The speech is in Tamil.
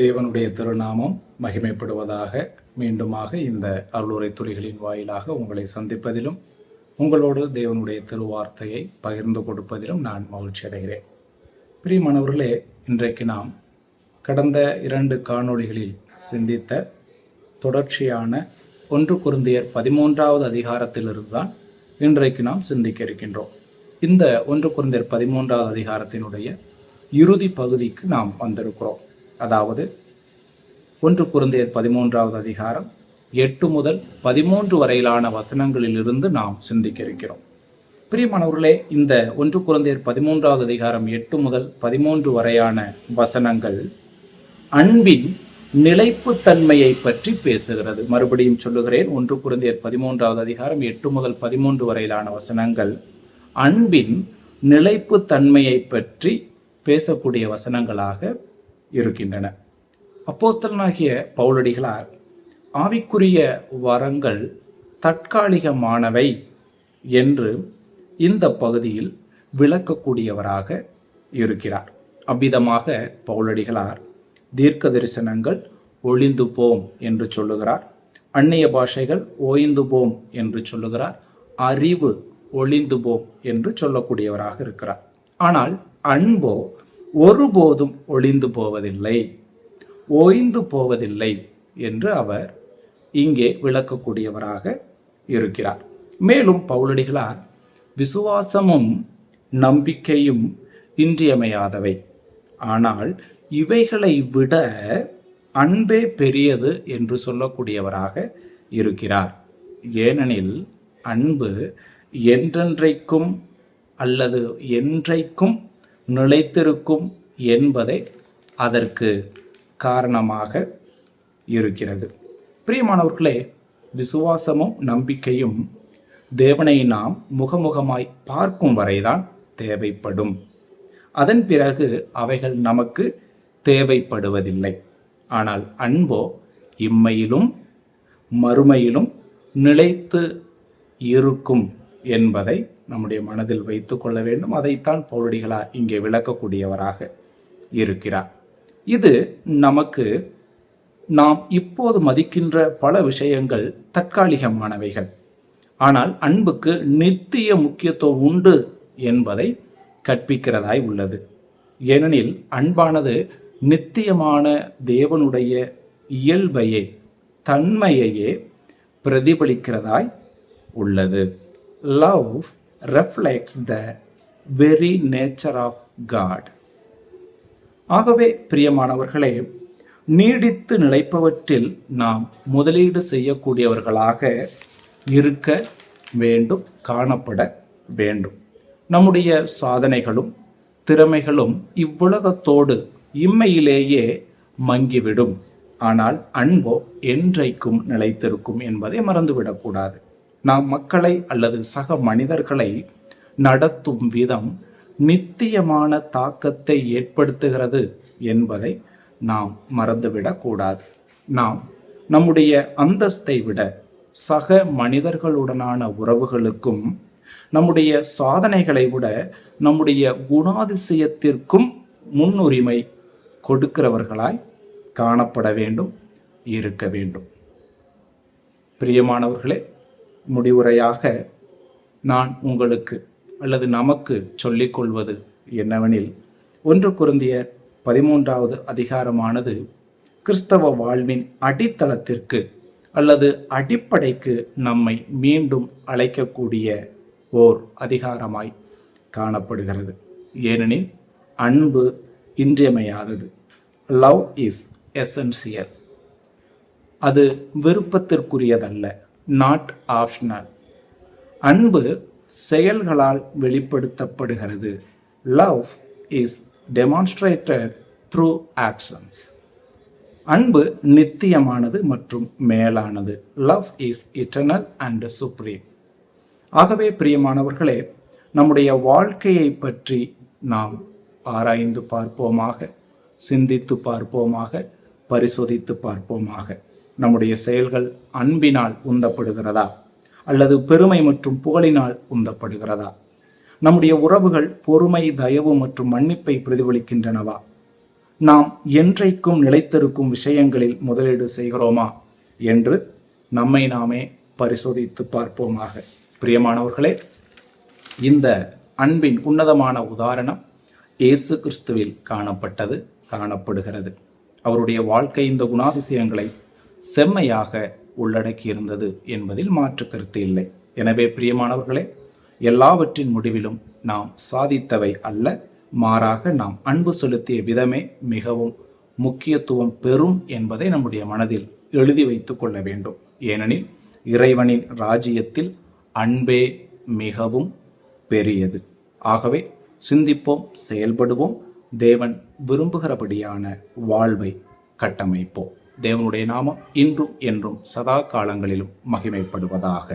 தேவனுடைய திருநாமம் மகிமைப்படுவதாக. மீண்டுமாக இந்த அருளுரை துளிகளின் வாயிலாக உங்களை சந்திப்பதிலும் உங்களோடு தேவனுடைய திருவார்த்தையை பகிர்ந்து கொடுப்பதிலும் நான் மகிழ்ச்சி அடைகிறேன். பிரியமானவர்களே, இன்றைக்கு நாம் கடந்த 2 காணொளிகளில் சிந்தித்த தொடர்ச்சியான 1 கொரிந்தியர் 13வது அதிகாரத்திலிருந்து தான் இன்றைக்கு நாம் சிந்திக்க இருக்கின்றோம். இந்த 1 கொரிந்தியர் 13வது அதிகாரத்தினுடைய இறுதி பகுதிக்கு நாம் வந்திருக்கிறோம். அதாவது 1 கொரிந்தியர் 13வது அதிகாரம் 8 முதல் 13 வரையிலான வசனங்களிலிருந்து நாம் சிந்திக்க இருக்கிறோம். பிரியமானவர்களே, இந்த 1 கொரிந்தியர் 13வது அதிகாரம் 8 முதல் 13 வரையான வசனங்கள் அன்பின் நிலைப்புத்தன்மையை பற்றி பேசுகிறது. மறுபடியும் சொல்லுகிறேன், 1 கொரிந்தியர் 13வது அதிகாரம் 8 முதல் 13 வரையிலான வசனங்கள் அன்பின் நிலைப்புத்தன்மையை பற்றி பேசக்கூடிய வசனங்களாக இருக்கின்றன. அப்போஸ்தலனாகிய பவுலடிகளார் ஆவிக்குரிய வரங்கள் தற்காலிகமானவை என்று இந்த பகுதியில் விளக்கக்கூடியவராக இருக்கிறார். அவ்விதமாக பவுலடிகளார் தீர்க்க தரிசனங்கள் ஒளிந்து போம் என்று சொல்லுகிறார், அந்நிய பாஷைகள் ஓய்ந்து போம் என்று சொல்லுகிறார், அறிவு ஒளிந்து போம் என்று சொல்லக்கூடியவராக இருக்கிறார். ஆனால் அன்போ ஒருபோதும் ஒளிந்து போவதில்லை, ஓய்ந்து போவதில்லை என்று அவர் இங்கே விளக்கக்கூடியவராக இருக்கிறார். மேலும் பவுலடிகளார் விசுவாசமும் நம்பிக்கையும் இன்றியமையாதவை, ஆனால் இவைகளை விட அன்பே பெரியது என்று சொல்லக்கூடியவராக இருக்கிறார். ஏனெனில் அன்பு என்றென்றைக்கும் அல்லது என்றைக்கும் நிலைத்திருக்கும் என்பதை அதற்கு காரணமாக இருக்கிறது. பிரியமானவர்களே, விசுவாசமும் நம்பிக்கையும் தேவனை நாம் முகமுகமாய் பார்க்கும் வரைதான் தேவைப்படும். அதன் பிறகு அவைகள் நமக்கு தேவைப்படுவதில்லை. ஆனால் அன்போ இம்மையிலும் மறுமையிலும் நிலைத்து இருக்கும் என்பதை நம்முடைய மனதில் வைத்து கொள்ள வேண்டும். அதைத்தான் பவுலடிகளார் இங்கே விளக்கக்கூடியவராக இருக்கிறார். இது நமக்கு நாம் இப்போது மதிக்கின்ற பல விஷயங்கள் தற்காலிகமானவைகள், ஆனால் அன்புக்கு நித்திய முக்கியத்துவம் உண்டு என்பதை கற்பிக்கிறதாய் உள்ளது. ஏனெனில் அன்பானது நித்தியமான தேவனுடைய இயல்பையே தன்மையையே பிரதிபலிக்கிறதாய் உள்ளது. Love reflects the very nature of God. ஆகவே பிரியமானவர்களே, நீடித்து நிலைப்பவற்றில் நாம் முதலீடு செய்யக்கூடியவர்களாக இருக்க வேண்டும், காணப்பட வேண்டும். நம்முடைய சாதனைகளும் திறமைகளும் இவ்வுலகத்தோடு இம்மையிலேயே மங்கிவிடும். ஆனால் அன்போ என்றைக்கும் நிலைத்திருக்கும் என்பதை மறந்துவிடக்கூடாது. நாம் மக்களை அல்லது சக மனிதர்களை நடத்தும் விதம் நித்தியமான தாக்கத்தை ஏற்படுத்துகிறது என்பதை நாம் மறந்துவிடக்கூடாது. நாம் நம்முடைய அந்தஸ்தை விட சக மனிதர்களுடனான உறவுகளுக்கும் நம்முடைய சாதனைகளை விட நம்முடைய குணாதிசயத்திற்கும் முன்னுரிமை கொடுக்கிறவர்களாய் காணப்பட வேண்டும், இருக்க வேண்டும். பிரியமானவர்களே, முடிவுரையாக நான் உங்களுக்கு அல்லது நமக்கு சொல்லிக்கொள்வது என்னவெனில், 1 கொரிந்தியர் 13வது அதிகாரமானது கிறிஸ்தவ வாழ்வின் அடித்தளத்திற்கு அல்லது அடிப்படைக்கு நம்மை மீண்டும் அழைக்கக்கூடிய ஓர் அதிகாரமாய் காணப்படுகிறது. ஏனெனில் அன்பு இன்றியமையாதது. Love is essential. அது விருப்பத்திற்குரியதல்ல, நாட் ஆப்ஷனல். அன்பு செயல்களால் வெளிப்படுத்தப்படுகிறது. Love is demonstrated through actions. அன்பு நித்தியமானது மற்றும் மேலானது. Love is eternal and supreme. ஆகவே பிரியமானவர்களே, நம்முடைய வாழ்க்கையை பற்றி நாம் ஆராய்ந்து பார்ப்போமாக, சிந்தித்து பார்ப்போமாக, பரிசோதித்து பார்ப்போமாக. நம்முடைய செயல்கள் அன்பினால் உந்தப்படுகிறதா அல்லது பெருமை மற்றும் புகழினால் உந்தப்படுகிறதா? நம்முடைய உறவுகள் பொறுமை, தயவு மற்றும் மன்னிப்பை பிரதிபலிக்கின்றனவா? நாம் என்றைக்கும் நிலைத்திருக்கும் விஷயங்களில் முதலீடு செய்கிறோமா என்று நம்மை நாமே பரிசோதித்து பார்ப்போமாக. பிரியமானவர்களே, இந்த அன்பின் உன்னதமான உதாரணம் இயேசு கிறிஸ்துவில் காணப்படுகிறது. அவருடைய வாழ்க்கை இந்த குணாதிசயங்களை செம்மையாக உள்ளடக்கியிருந்தது என்பதில் மாற்று கருத்து இல்லை. எனவே பிரியமானவர்களே, எல்லாவற்றின் முடிவிலும் நாம் சாதித்தவை அல்ல, மாறாக நாம் அன்பு செலுத்திய விதமே மிகவும் முக்கியத்துவம் பெறும் என்பதை நம்முடைய மனதில் எழுதி வைத்துக் கொள்ள வேண்டும். ஏனெனில் இறைவனின் ராஜ்யத்தில் அன்பே மிகவும் பெரியது. ஆகவே சிந்திப்போம், செயல்படுவோம், தேவன் விரும்புகிறபடியான வாழ்வை கட்டமைப்போம். தேவனுடைய நாமம் இன்றும் என்றும் சதா காலங்களிலும் மகிமைப்படுவதாக.